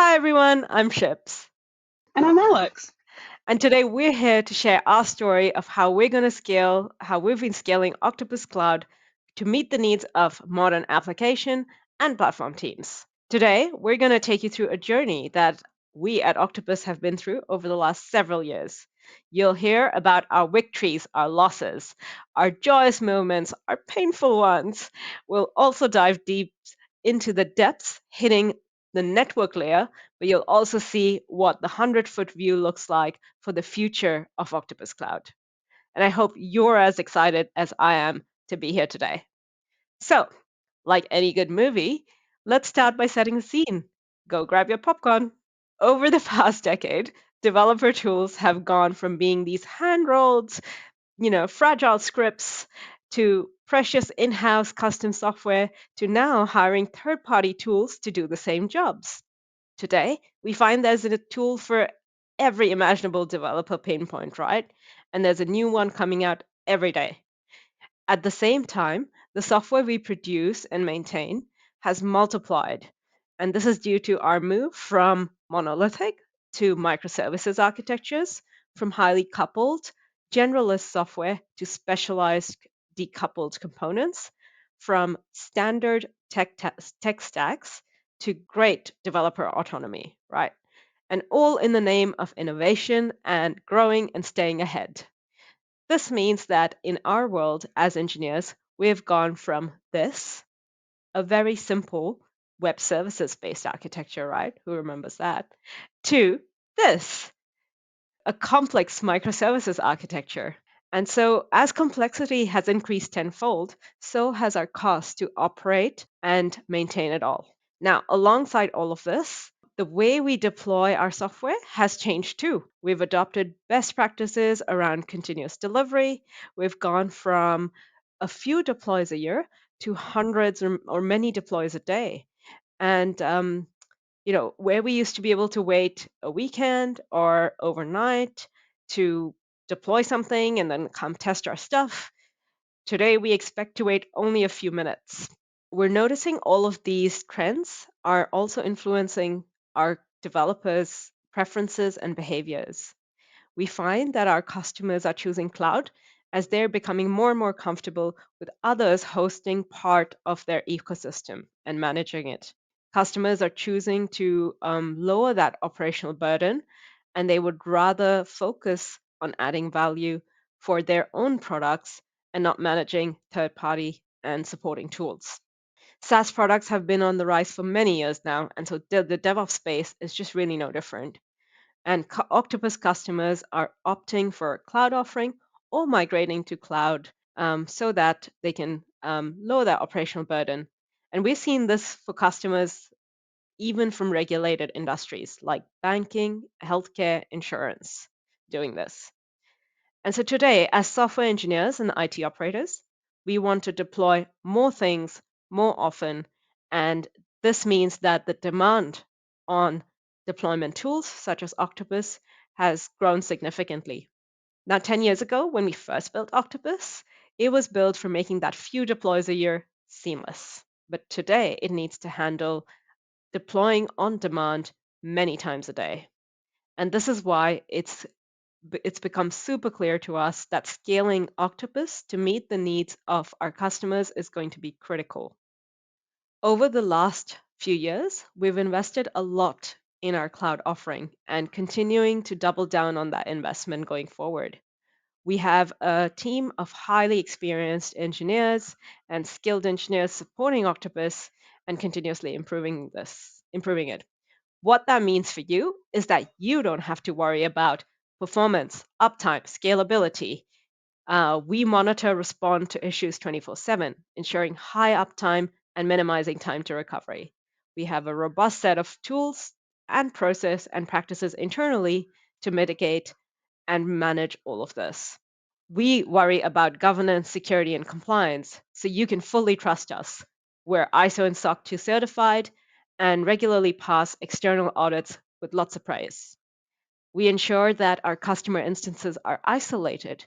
Hi everyone, I'm Ships. And I'm Alex. And today we're here to share our story of how we're going to scale, how we've been scaling Octopus Cloud to meet the needs of modern application and platform teams. Today, we're going to take you through a journey that we at Octopus have been through over the last several years. You'll hear about our victories, our losses, our joyous moments, our painful ones. We'll also dive deep into the depths, hitting the network layer, but you'll also see what the 100-foot view looks like for the future of Octopus Cloud. And I hope you're as excited as I am to be here today. So, like any good movie, let's start by setting the scene. Go grab your popcorn. Over the past decade, developer tools have gone from being these hand-rolled, fragile scripts to precious in-house custom software to now hiring third-party tools to do the same jobs. Today, we find there's a tool for every imaginable developer pain point, right? And there's a new one coming out every day. At the same time, the software we produce and maintain has multiplied. And this is due to our move from monolithic to microservices architectures, from highly coupled generalist software to specialized decoupled components, from standard tech stacks to great developer autonomy, right? And all in the name of innovation and growing and staying ahead. This means that in our world as engineers, we have gone from this, a very simple web services based architecture, right? Who remembers that? To this, a complex microservices architecture. And so, as complexity has increased tenfold, so has our cost to operate and maintain it all. Now, alongside all of this, the way we deploy our software has changed too. We've adopted best practices around continuous delivery. We've gone from a few deploys a year to hundreds or many deploys a day. And where we used to be able to wait a weekend or overnight to deploy something and then come test our stuff, today we expect to wait only a few minutes. We're noticing all of these trends are also influencing our developers' preferences and behaviors. We find that our customers are choosing cloud as they're becoming more and more comfortable with others hosting part of their ecosystem and managing it. Customers are choosing to lower that operational burden, and they would rather focus on adding value for their own products and not managing third party and supporting tools. SaaS products have been on the rise for many years now, and so the DevOps space is just really no different. And Octopus customers are opting for a cloud offering or migrating to cloud so that they can lower their operational burden. And we've seen this for customers even from regulated industries like banking, healthcare, insurance doing this. And so today, as software engineers and IT operators, we want to deploy more things more often. And this means that the demand on deployment tools such as Octopus has grown significantly. Now, 10 years ago, when we first built Octopus, it was built for making that few deploys a year seamless. But today, it needs to handle deploying on demand many times a day. And this is why it's become super clear to us that scaling Octopus to meet the needs of our customers is going to be critical. Over the last few years, we've invested a lot in our cloud offering and continuing to double down on that investment going forward. We have a team of highly experienced engineers and skilled engineers supporting Octopus and continuously improving it. What that means for you is that you don't have to worry about performance, uptime, scalability. We monitor, respond to issues 24/7, ensuring high uptime and minimizing time to recovery. We have a robust set of tools and process and practices internally to mitigate and manage all of this. We worry about governance, security, and compliance, so you can fully trust us. We're ISO and SOC 2 certified and regularly pass external audits with lots of praise. We ensure that our customer instances are isolated,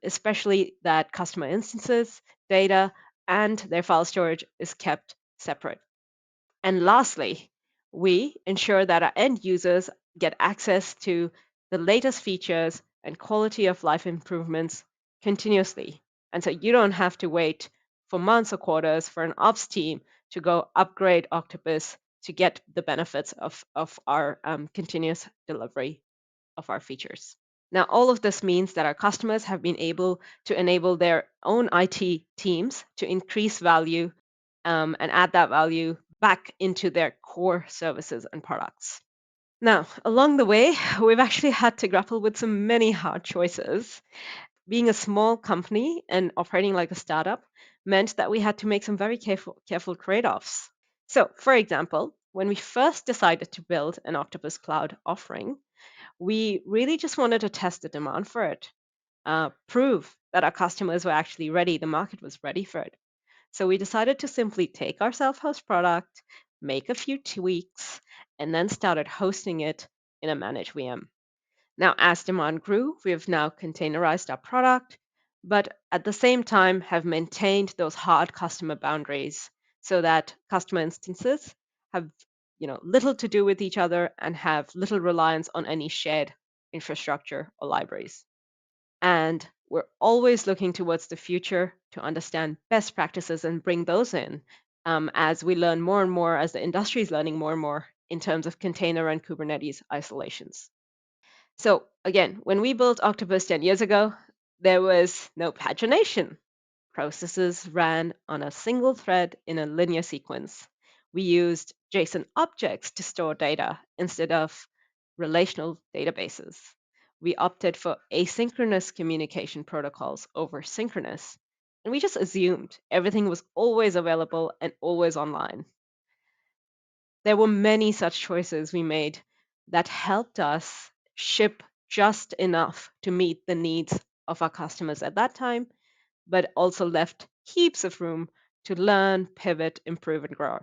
especially that customer instances, data, and their file storage is kept separate. And lastly, We ensure that our end users get access to the latest features and quality of life improvements continuously. And so you don't have to wait for months or quarters for an ops team to go upgrade Octopus to get the benefits of our continuous delivery of our features. Now, all of this means that our customers have been able to enable their own IT teams to increase value and add that value back into their core services and products. Now, along the way, we've actually had to grapple with some many hard choices. Being a small company and operating like a startup meant that we had to make some very careful trade offs. So, for example, when we first decided to build an Octopus Cloud offering, we really just wanted to test the demand for it, prove that our customers were actually ready, the market was ready for it. So we decided to simply take our self host product, make a few tweaks, and then started hosting it in a managed VM. Now, as demand grew, we have now containerized our product, but at the same time have maintained those hard customer boundaries so that customer instances have little to do with each other and have little reliance on any shared infrastructure or libraries. And we're always looking towards the future to understand best practices and bring those in as we learn more and more, as the industry is learning more and more in terms of container and Kubernetes isolations. So, again, when we built Octopus 10 years ago, there was no pagination. Processes ran on a single thread in a linear sequence. We used JSON objects to store data instead of relational databases. We opted for asynchronous communication protocols over synchronous. And we just assumed everything was always available and always online. There were many such choices we made that helped us ship just enough to meet the needs of our customers at that time, but also left heaps of room to learn, pivot, improve, and grow.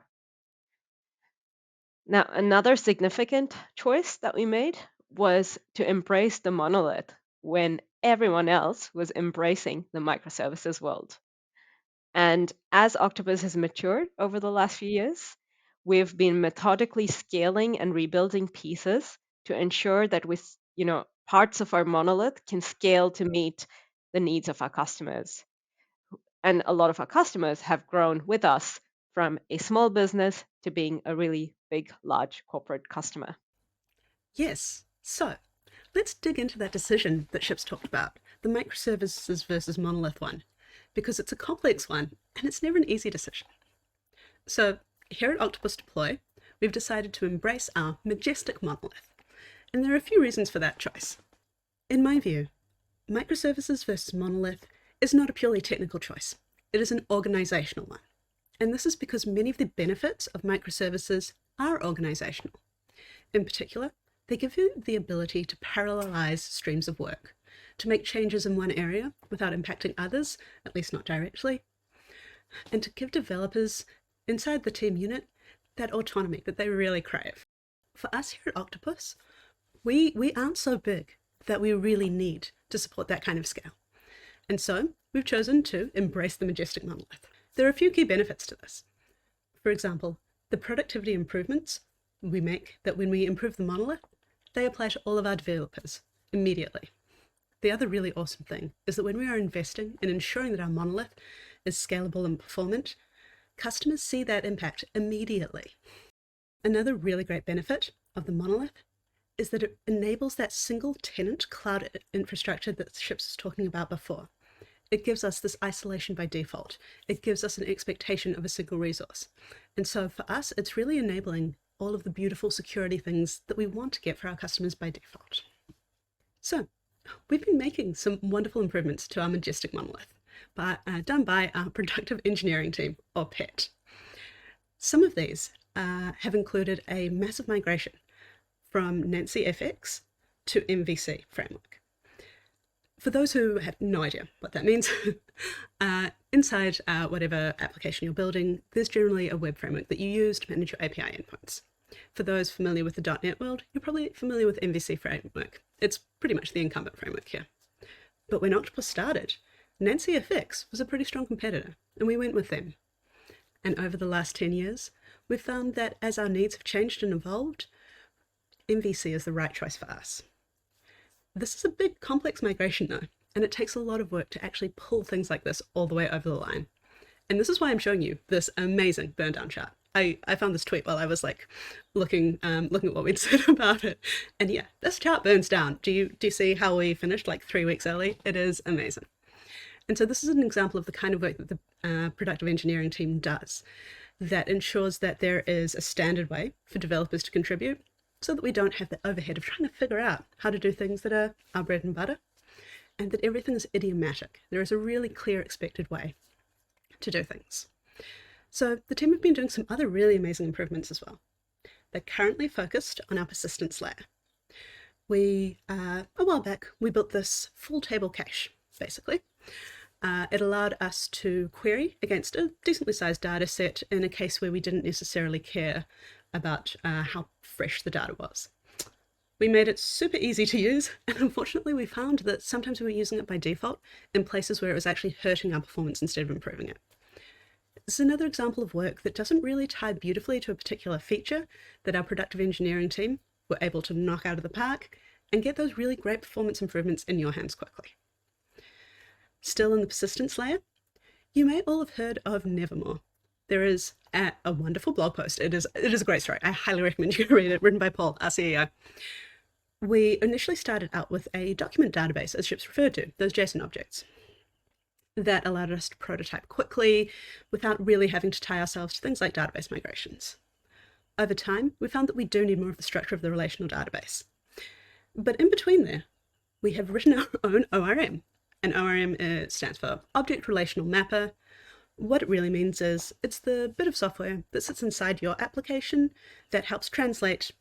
Now, another significant choice that we made was to embrace the monolith when everyone else was embracing the microservices world. And as Octopus has matured over the last few years, we've been methodically scaling and rebuilding pieces to ensure that parts of our monolith can scale to meet the needs of our customers. And a lot of our customers have grown with us from a small business to being a really big, large corporate customer. Yes. So let's dig into that decision that Ship's talked about, the microservices versus monolith one, because it's a complex one and it's never an easy decision. So here at Octopus Deploy, we've decided to embrace our majestic monolith. And there are a few reasons for that choice. In my view, microservices versus monolith is not a purely technical choice. It is an organizational one. And this is because many of the benefits of microservices are organizational. In particular, they give you the ability to parallelize streams of work, to make changes in one area without impacting others, at least not directly, and to give developers inside the team unit that autonomy that they really crave. For us here at Octopus, we aren't so big that we really need to support that kind of scale. And so we've chosen to embrace the majestic monolith. There are a few key benefits to this. For example, the productivity improvements we make, that when we improve the monolith, they apply to all of our developers immediately. The other really awesome thing is that when we are investing in ensuring that our monolith is scalable and performant, customers see that impact immediately. Another really great benefit of the monolith is that it enables that single tenant cloud infrastructure that Ships was talking about before. It gives us this isolation by default. It gives us an expectation of a single resource. And so for us, it's really enabling all of the beautiful security things that we want to get for our customers by default. So we've been making some wonderful improvements to our majestic monolith, done by our productive engineering team, or PET. Some of these have included a massive migration from Nancy FX to MVC framework. For those who have no idea what that means, inside whatever application you're building, there's generally a web framework that you use to manage your API endpoints. For those familiar with the .NET world, you're probably familiar with MVC framework. It's pretty much the incumbent framework here. But when Octopus started, Nancy FX was a pretty strong competitor, and we went with them. And over the last 10 years, we've found that as our needs have changed and evolved, MVC is the right choice for us. This is a big, complex migration though, and it takes a lot of work to actually pull things like this all the way over the line. And this is why I'm showing you this amazing burn down chart. I found this tweet while I was like looking at what we'd said about it. And yeah, this chart burns down. Do you see how we finished like 3 weeks early? It is amazing. And so this is an example of the kind of work that the productive engineering team does that ensures that there is a standard way for developers to contribute so that we don't have the overhead of trying to figure out how to do things that are our bread and butter, and that everything is idiomatic. There is a really clear expected way to do things. So the team have been doing some other really amazing improvements as well. They're currently focused on our persistence layer. A while back, we built this full table cache, basically. It allowed us to query against a decently sized data set in a case where we didn't necessarily care about how fresh the data was. We made it super easy to use, and unfortunately we found that sometimes we were using it by default in places where it was actually hurting our performance instead of improving it. This is another example of work that doesn't really tie beautifully to a particular feature that our productive engineering team were able to knock out of the park and get those really great performance improvements in your hands quickly. Still in the persistence layer, you may all have heard of Nevermore. There is a wonderful blog post. It is a great story. I highly recommend you read it, written by Paul, our CEO. We initially started out with a document database, as Ships referred to, those JSON objects, that allowed us to prototype quickly without really having to tie ourselves to things like database migrations. Over time, we found that we do need more of the structure of the relational database. But in between there, we have written our own ORM. And ORM stands for Object Relational Mapper. What it really means is it's the bit of software that sits inside your application that helps translate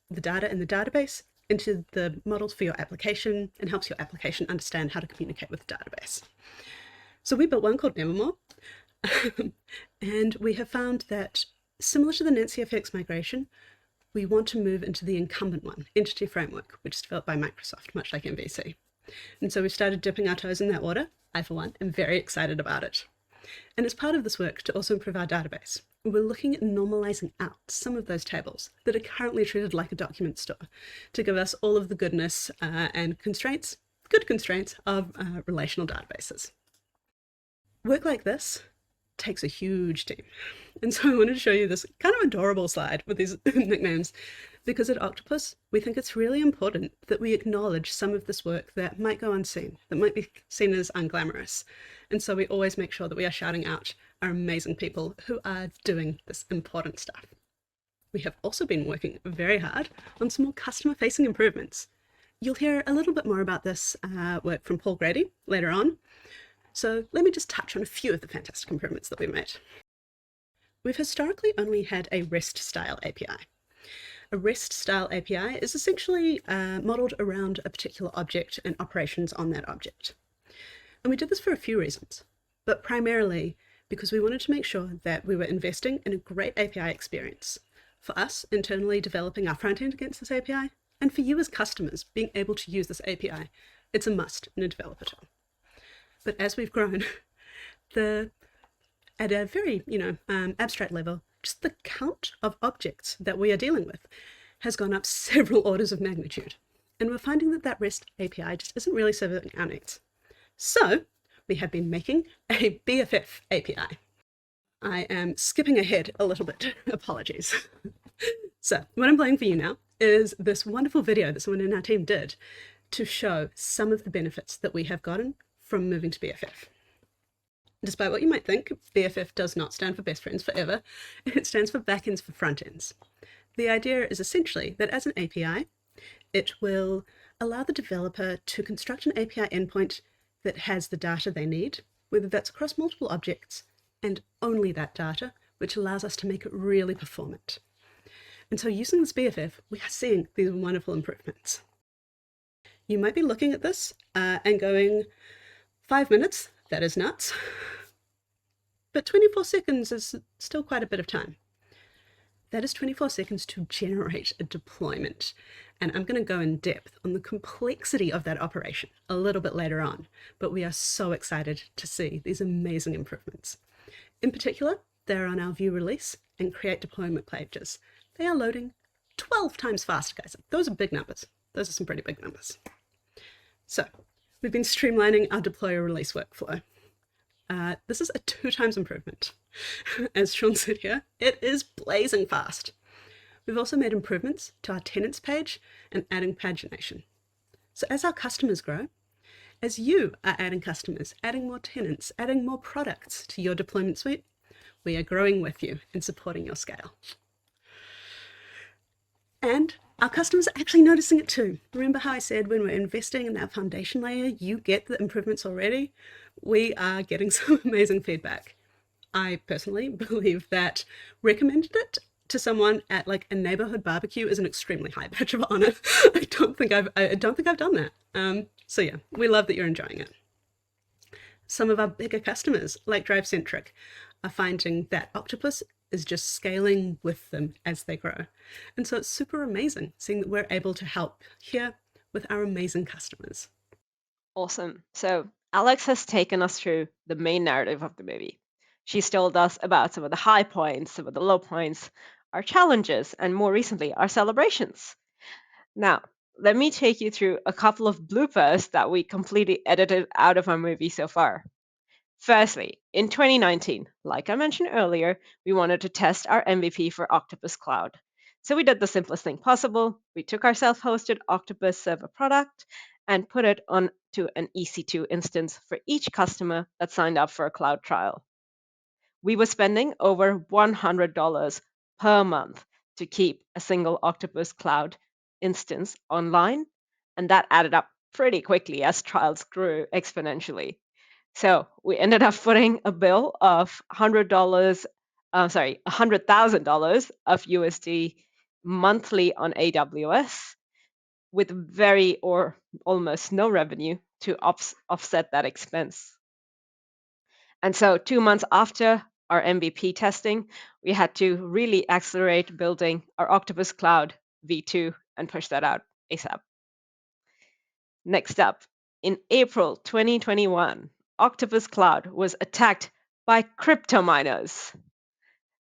the data in the database into the models for your application and helps your application understand how to communicate with the database. So we built one called Nevermore, and we have found that similar to the NetCFX migration, we want to move into the incumbent one, Entity Framework, which is developed by Microsoft, much like MVC. And so we've started dipping our toes in that water. I, for one, am very excited about it. And as part of this work to also improve our database, we're looking at normalizing out some of those tables that are currently treated like a document store to give us all of the goodness and good constraints of relational databases. Work like this takes a huge team. And so I wanted to show you this kind of adorable slide with these nicknames, because at Octopus, we think it's really important that we acknowledge some of this work that might go unseen, that might be seen as unglamorous. And so we always make sure that we are shouting out our amazing people who are doing this important stuff. We have also been working very hard on some more customer-facing improvements. You'll hear a little bit more about this work from Paul Grady later on. So let me just touch on a few of the fantastic improvements that we made. We've historically only had a REST-style API. A REST-style API is essentially modeled around a particular object and operations on that object. And we did this for a few reasons, but primarily because we wanted to make sure that we were investing in a great API experience for us internally developing our front end against this API, and for you as customers being able to use this API. It's a must in a developer tool. But as we've grown, at a very abstract level, just the count of objects that we are dealing with has gone up several orders of magnitude. And we're finding that that REST API just isn't really serving our needs. So we have been making a BFF API. I am skipping ahead a little bit, apologies. So what I'm playing for you now is this wonderful video that someone in our team did to show some of the benefits that we have gotten from moving to BFF. Despite what you might think, BFF does not stand for Best Friends Forever. It stands for Backends for Frontends. The idea is essentially that as an API, it will allow the developer to construct an API endpoint that has the data they need, whether that's across multiple objects, and only that data, which allows us to make it really performant. And so using this BFF, we are seeing these wonderful improvements. You might be looking at this and going, 5 minutes, that is nuts. But 24 seconds is still quite a bit of time. That is 24 seconds to generate a deployment. And I'm going to go in depth on the complexity of that operation a little bit later on, but we are so excited to see these amazing improvements. In particular, they're on our view release and create deployment pages. They are loading 12 times faster, guys. Those are big numbers. Those are some pretty big numbers. So we've been streamlining our deploy or release workflow. This is a 2 times improvement. As Sean said here, it is blazing fast. We've also made improvements to our tenants page and adding pagination. So as our customers grow, as you are adding customers, adding more tenants, adding more products to your deployment suite, we are growing with you and supporting your scale. And our customers are actually noticing it too. Remember how I said when we're investing in that foundation layer, you get the improvements already? We are getting some amazing feedback. I personally believe that recommended it to someone at like a neighborhood barbecue is an extremely high badge of honor. I don't think I've done that. So yeah, we love that you're enjoying it. Some of our bigger customers, like DriveCentric, are finding that Octopus is just scaling with them as they grow. And so it's super amazing seeing that we're able to help here with our amazing customers. Awesome. So Alex has taken us through the main narrative of the movie. She's told us about some of the high points, some of the low points, our challenges, and more recently, our celebrations. Now, let me take you through a couple of bloopers that we completely edited out of our movie so far. Firstly, in 2019, like I mentioned earlier, we wanted to test our MVP for Octopus Cloud. So we did the simplest thing possible. We took our self-hosted Octopus server product and put it onto an EC2 instance for each customer that signed up for a cloud trial. We were spending over $100 per month to keep a single Octopus Cloud instance online, and that added up pretty quickly as trials grew exponentially. So we ended up footing a bill of $100,000 of USD monthly on AWS with very or almost no revenue to offset that expense. And so 2 months after our MVP testing, we had to really accelerate building our Octopus Cloud V2 and push that out ASAP. Next up, in April 2021, Octopus Cloud was attacked by crypto miners.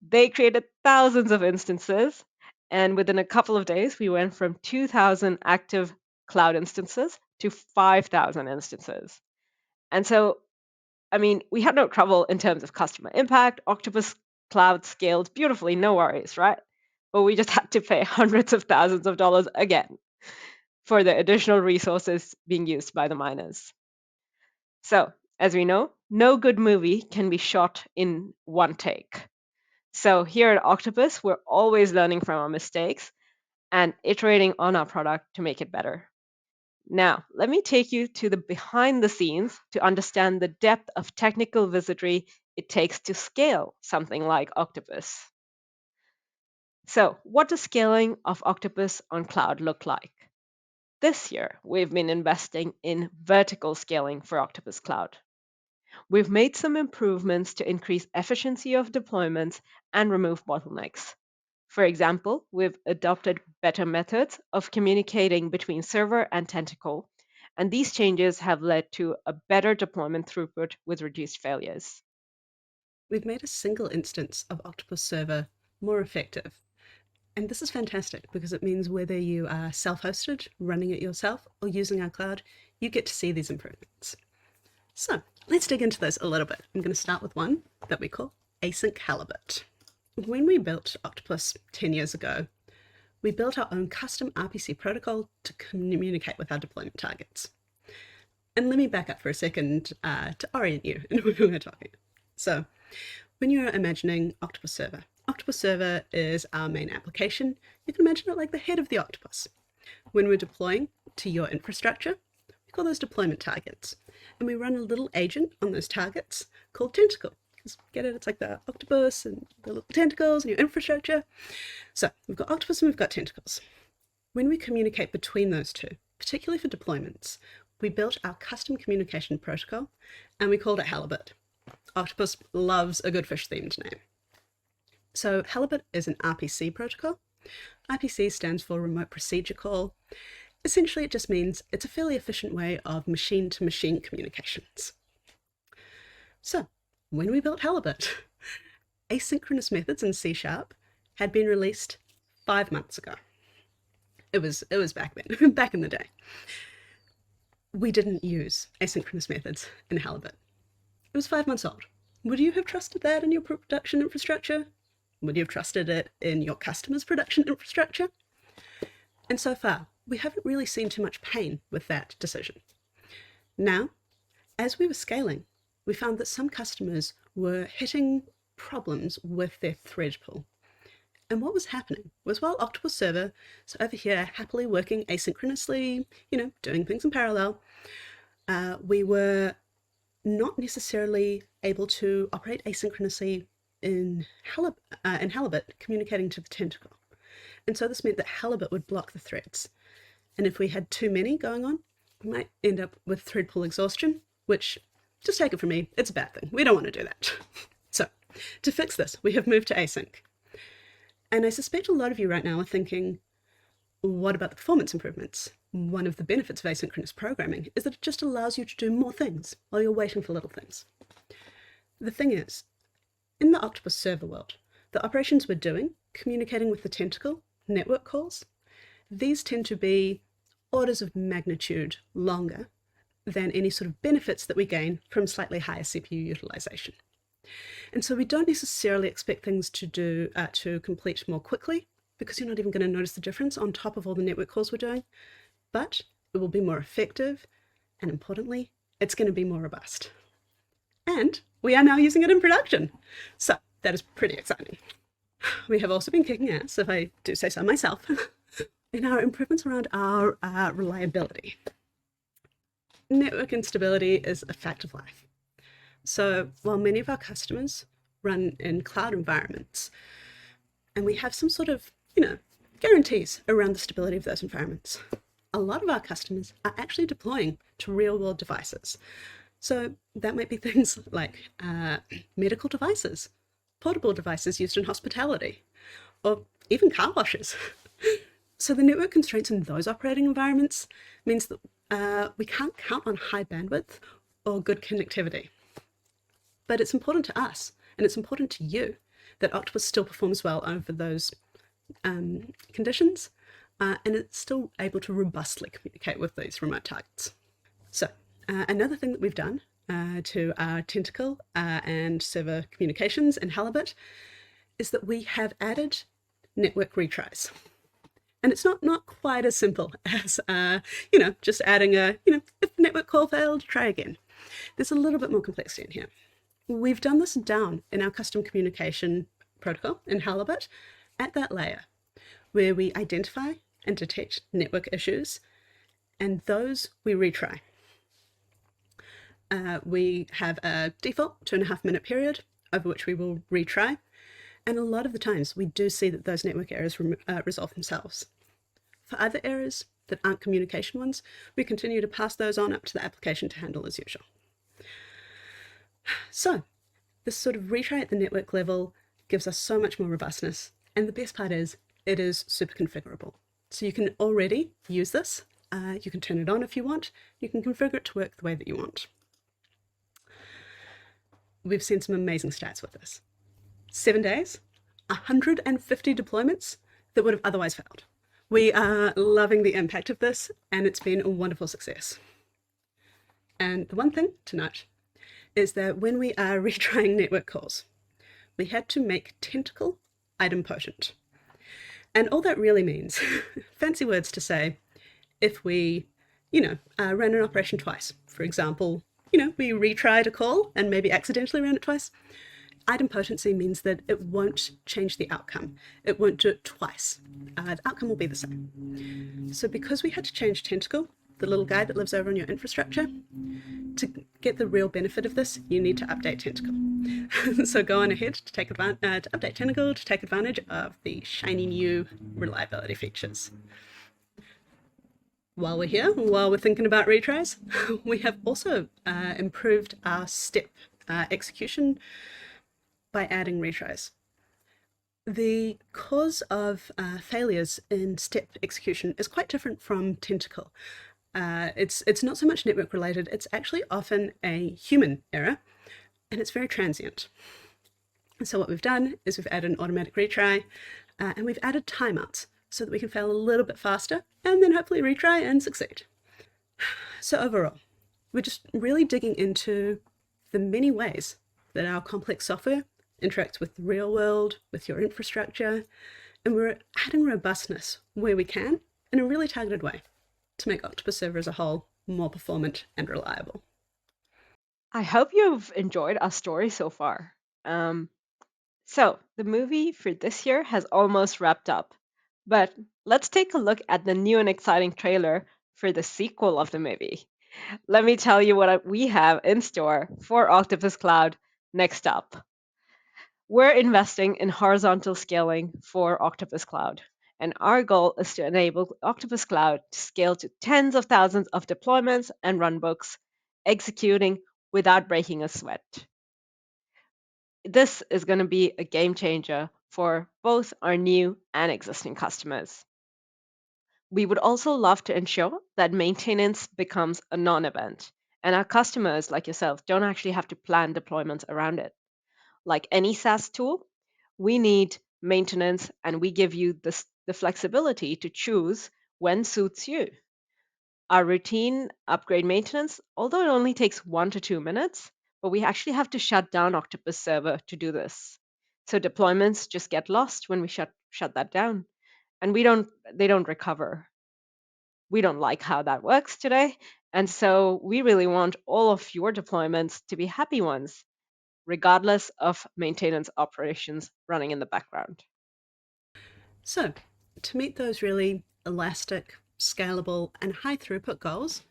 They created thousands of instances, and within a couple of days, we went from 2,000 active cloud instances to 5,000 instances. And so, I mean, we had no trouble in terms of customer impact. Octopus Cloud scaled beautifully, no worries, right? But we just had to pay hundreds of thousands of dollars again for the additional resources being used by the miners. So, as we know, no good movie can be shot in one take. So, here at Octopus, we're always learning from our mistakes and iterating on our product to make it better. Now, let me take you to the behind the scenes to understand the depth of technical wizardry it takes to scale something like Octopus. So, what does scaling of Octopus on cloud look like? This year, we've been investing in vertical scaling for Octopus Cloud. We've made some improvements to increase efficiency of deployments and remove bottlenecks. For example, we've adopted better methods of communicating between server and tentacle, and these changes have led to a better deployment throughput with reduced failures. We've made a single instance of Octopus Server more effective. And this is fantastic because it means whether you are self-hosted, running it yourself, or using our cloud, you get to see these improvements. So let's dig into those a little bit. I'm going to start with one that we call async halibut. When we built Octopus 10 years ago, we built our own custom RPC protocol to communicate with our deployment targets. And let me back up for a second to orient you in what we're talking. So when you're imagining Octopus Server is our main application. You can imagine it like the head of the octopus. When we're deploying to your infrastructure, we call those deployment targets. And we run a little agent on those targets called Tentacle. Get it? It's like the octopus and the little tentacles in your infrastructure. So we've got octopus and we've got tentacles. When we communicate between those two, particularly for deployments, we built our custom communication protocol and we called it Halibut. Octopus loves a good fish-themed name. So Halibut is an RPC protocol. RPC stands for Remote Procedure Call. Essentially, it just means it's a fairly efficient way of machine-to-machine communications. So when we built Halibut, asynchronous methods in C# had been released 5 months ago. It was back then, back in the day. We didn't use asynchronous methods in Halibut. It was 5 months old. Would you have trusted that in your production infrastructure? Would you have trusted it in your customers' production infrastructure? And so far, we haven't really seen too much pain with that decision. Now, as we were scaling, we found that some customers were hitting problems with their thread pool. And what was happening was, while Octopus Server is over here happily working asynchronously, doing things in parallel, we were not necessarily able to operate asynchronously in Halibut, communicating to the tentacle. And so this meant that Halibut would block the threads. And if we had too many going on, we might end up with thread pool exhaustion, which, just take it from me, it's a bad thing. We don't want to do that. So to fix this, we have moved to async. And I suspect a lot of you right now are thinking, what about the performance improvements? One of the benefits of asynchronous programming is that it just allows you to do more things while you're waiting for little things. The thing is, in the Octopus server world, the operations we're doing, communicating with the tentacle, network calls, these tend to be orders of magnitude longer than any sort of benefits that we gain from slightly higher CPU utilization. And so we don't necessarily expect things to complete more quickly, because you're not even going to notice the difference on top of all the network calls we're doing, but it will be more effective, and importantly, it's going to be more robust. And we are now using it in production. So that is pretty exciting. We have also been kicking ass, if I do say so myself, in our improvements around our reliability. Network instability is a fact of life. So while many of our customers run in cloud environments, and we have some sort of, guarantees around the stability of those environments, a lot of our customers are actually deploying to real-world devices. So that might be things like medical devices, portable devices used in hospitality, or even car washes. So the network constraints in those operating environments means that we can't count on high bandwidth or good connectivity. But it's important to us, and it's important to you, that Octopus still performs well over those conditions, and it's still able to robustly communicate with these remote targets. So another thing that we've done to our tentacle and server communications in Halibut is that we have added network retries. And it's not quite as simple as, just adding if the network call failed, try again. There's a little bit more complexity in here. We've done this down in our custom communication protocol in Halibut at that layer, where we identify and detect network issues, and those we retry. We have a default 2.5-minute period over which we will retry, and a lot of the times we do see that those network errors resolve themselves. For other errors that aren't communication ones, we continue to pass those on up to the application to handle as usual. So this sort of retry at the network level gives us so much more robustness, and the best part is it is super configurable. So you can already use this. You can turn it on if you want. You can configure it to work the way that you want. We've seen some amazing stats with this. 7 days, 150 deployments that would have otherwise failed. We are loving the impact of this, and it's been a wonderful success. And the one thing to note is that when we are retrying network calls, we had to make tentacle idempotent. And all that really means, fancy words to say, if we, ran an operation twice, for example, we retried a call and maybe accidentally ran it twice, idempotency means that it won't change the outcome. It won't do it twice. The outcome will be the same. So because we had to change tentacle, the little guy that lives over on your infrastructure, to get the real benefit of this, you need to update tentacle. So go on ahead to update tentacle to take advantage of the shiny new reliability features. While we're here, while we're thinking about retries, we have also improved our step execution by adding retries. The cause of failures in step execution is quite different from tentacle. It's not so much network related, it's actually often a human error, and it's very transient. And so what we've done is we've added an automatic retry and we've added timeouts so that we can fail a little bit faster and then hopefully retry and succeed. So overall, we're just really digging into the many ways that our complex software interacts with the real world, with your infrastructure, and we're adding robustness where we can in a really targeted way to make Octopus Server as a whole more performant and reliable. I hope you've enjoyed our story so far. So, the movie for this year has almost wrapped up, but let's take a look at the new and exciting trailer for the sequel of the movie. Let me tell you what we have in store for Octopus Cloud next up. We're investing in horizontal scaling for Octopus Cloud, and our goal is to enable Octopus Cloud to scale to tens of thousands of deployments and runbooks, executing without breaking a sweat. This is going to be a game changer for both our new and existing customers. We would also love to ensure that maintenance becomes a non event, and our customers, like yourself, don't actually have to plan deployments around it. Like any SaaS tool, we need maintenance, and we give you the flexibility to choose when suits you. Our routine upgrade maintenance, although it only takes 1 to 2 minutes, but we actually have to shut down Octopus Server to do this. So deployments just get lost when we shut that down, and they don't recover. We don't like how that works today, and so we really want all of your deployments to be happy ones, regardless of maintenance operations running in the background. So, to meet those really elastic, scalable, and high throughput goals,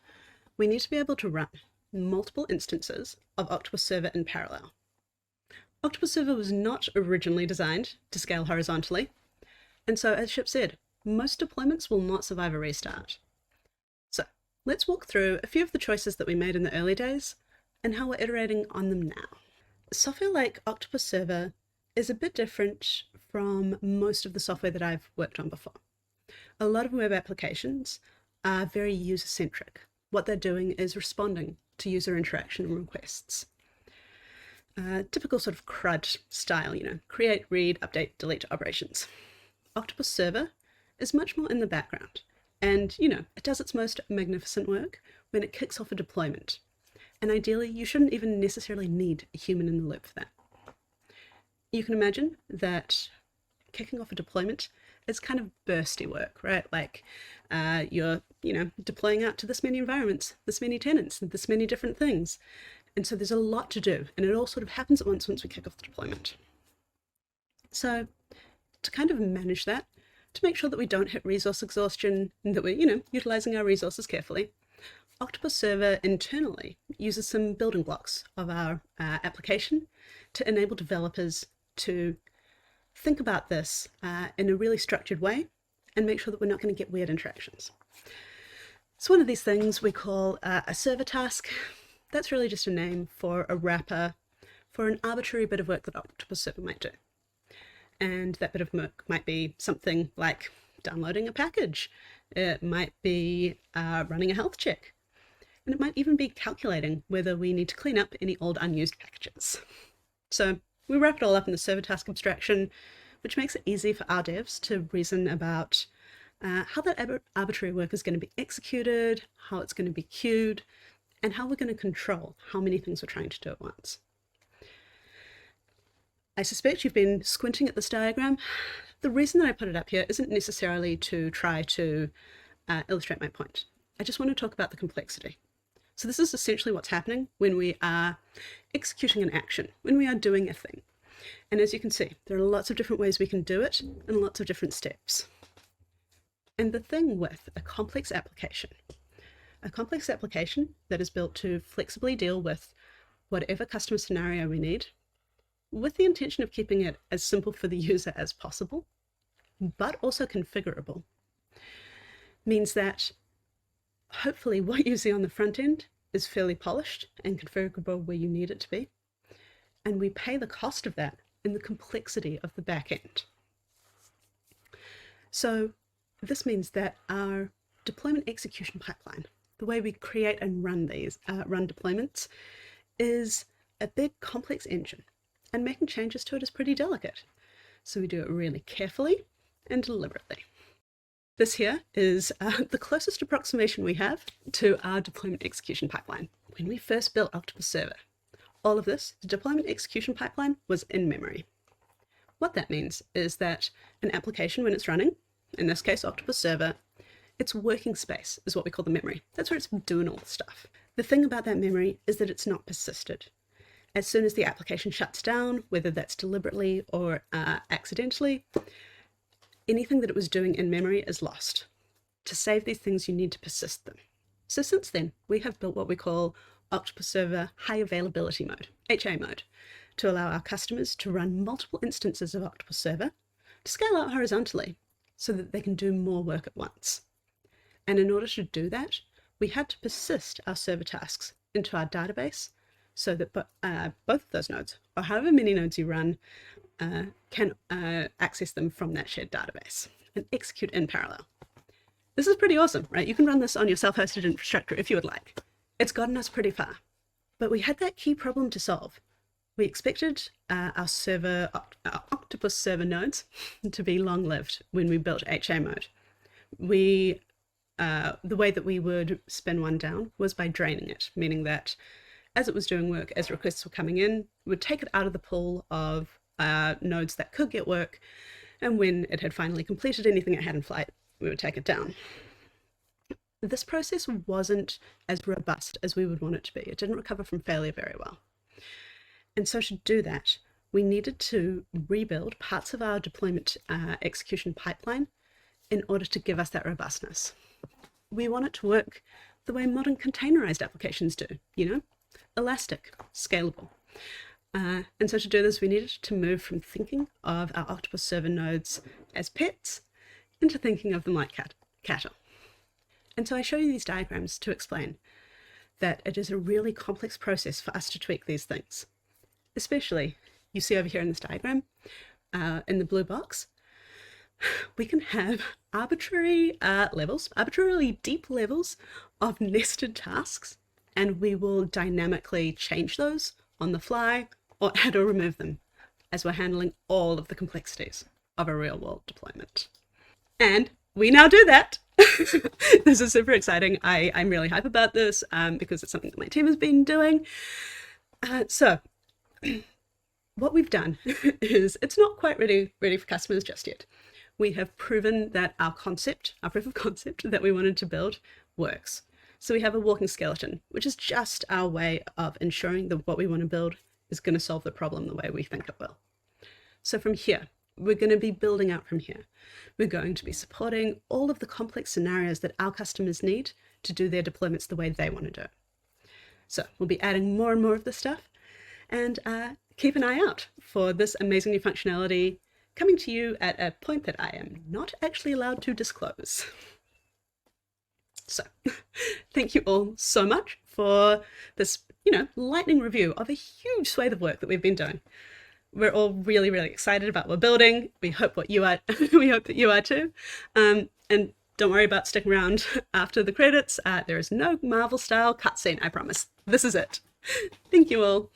we need to be able to run multiple instances of Octopus Server in parallel. Octopus Server was not originally designed to scale horizontally, and so as Ship said, most deployments will not survive a restart. So let's walk through a few of the choices that we made in the early days and how we're iterating on them now. Software like Octopus Server is a bit different from most of the software that I've worked on before. A lot of web applications are very user-centric. What they're doing is responding to user interaction and requests. Typical sort of CRUD style, create, read, update, delete operations. Octopus Server is much more in the background, and it does its most magnificent work when it kicks off a deployment. And ideally, you shouldn't even necessarily need a human in the loop for that. You can imagine that kicking off a deployment is kind of bursty work, right? Like you're, deploying out to this many environments, this many tenants, this many different things. And so there's a lot to do, and it all sort of happens at once we kick off the deployment. So to kind of manage that, to make sure that we don't hit resource exhaustion and that we're, utilizing our resources carefully, Octopus Server internally uses some building blocks of our application to enable developers to think about this in a really structured way and make sure that we're not going to get weird interactions. So one of these things we call a server task. That's really just a name for a wrapper for an arbitrary bit of work that Octopus Server might do. And that bit of work might be something like downloading a package. It might be running a health check. And it might even be calculating whether we need to clean up any old unused packages. So we wrap it all up in the server task abstraction, which makes it easy for our devs to reason about how that arbitrary work is going to be executed, how it's going to be queued, and how we're going to control how many things we're trying to do at once. I suspect you've been squinting at this diagram. The reason that I put it up here isn't necessarily to try to illustrate my point. I just want to talk about the complexity. So this is essentially what's happening when we are executing an action, when we are doing a thing. And as you can see, there are lots of different ways we can do it and lots of different steps. And the thing with a complex application that is built to flexibly deal with whatever customer scenario we need, with the intention of keeping it as simple for the user as possible, but also configurable, means that hopefully what you see on the front end is fairly polished and configurable where you need it to be. And we pay the cost of that in the complexity of the back end. So this means that our deployment execution pipeline, the way we create and run these run deployments, is a big complex engine. and making changes to it is pretty delicate. So we do it really carefully and deliberately. This here is the closest approximation we have to our deployment execution pipeline. When we first built Octopus Server, all of this, the deployment execution pipeline, was in memory. What that means is that an application, when it's running, in this case Octopus Server, its working space is what we call the memory. That's where it's doing all the stuff. The thing about that memory is that it's not persisted. As soon as the application shuts down, whether that's deliberately or accidentally, anything that it was doing in memory is lost. To save these things, you need to persist them. So since then, we have built what we call Octopus Server High Availability Mode, HA mode, to allow our customers to run multiple instances of Octopus Server to scale out horizontally so that they can do more work at once. And in order to do that, we had to persist our server tasks into our database so that both of those nodes, or however many nodes you run, can access them from that shared database and execute in parallel. This is pretty awesome, right? You can run this on your self-hosted infrastructure if you would like. It's gotten us pretty far, but we had that key problem to solve. We expected our Octopus Server nodes to be long-lived when we built HA mode. The way that we would spin one down was by draining it, meaning that as it was doing work, as requests were coming in, we would take it out of the pool of nodes that could get work, and when it had finally completed anything it had in flight, we would take it down. This process wasn't as robust as we would want it to be. It didn't recover from failure very well. And so to do that, we needed to rebuild parts of our deployment execution pipeline in order to give us that robustness. We want it to work the way modern containerized applications do, elastic, scalable. And so to do this, we needed to move from thinking of our Octopus Server nodes as pets into thinking of them like cattle. And so I show you these diagrams to explain that it is a really complex process for us to tweak these things. Especially, you see over here in this diagram, in the blue box, we can have arbitrarily deep levels of nested tasks, and we will dynamically change those on the fly or add or remove them as we're handling all of the complexities of a real-world deployment. And we now do that. This is super exciting. I'm really hype about this because it's something that my team has been doing. So what we've done is it's not quite ready for customers just yet. We have proven that our proof of concept that we wanted to build works. So we have a walking skeleton, which is just our way of ensuring that what we want to build is going to solve the problem the way we think it will. So from here, we're going to be building out from here. We're going to be supporting all of the complex scenarios that our customers need to do their deployments the way they want to do it. So we'll be adding more and more of this stuff, and keep an eye out for this amazing new functionality coming to you at a point that I am not actually allowed to disclose. So thank you all so much for this, lightning review of a huge swathe of work that we've been doing. We're all really, really excited about what we're building. We hope what you are. We hope that you are too. And don't worry about sticking around after the credits. There is no Marvel-style cutscene, I promise. This is it. Thank you all.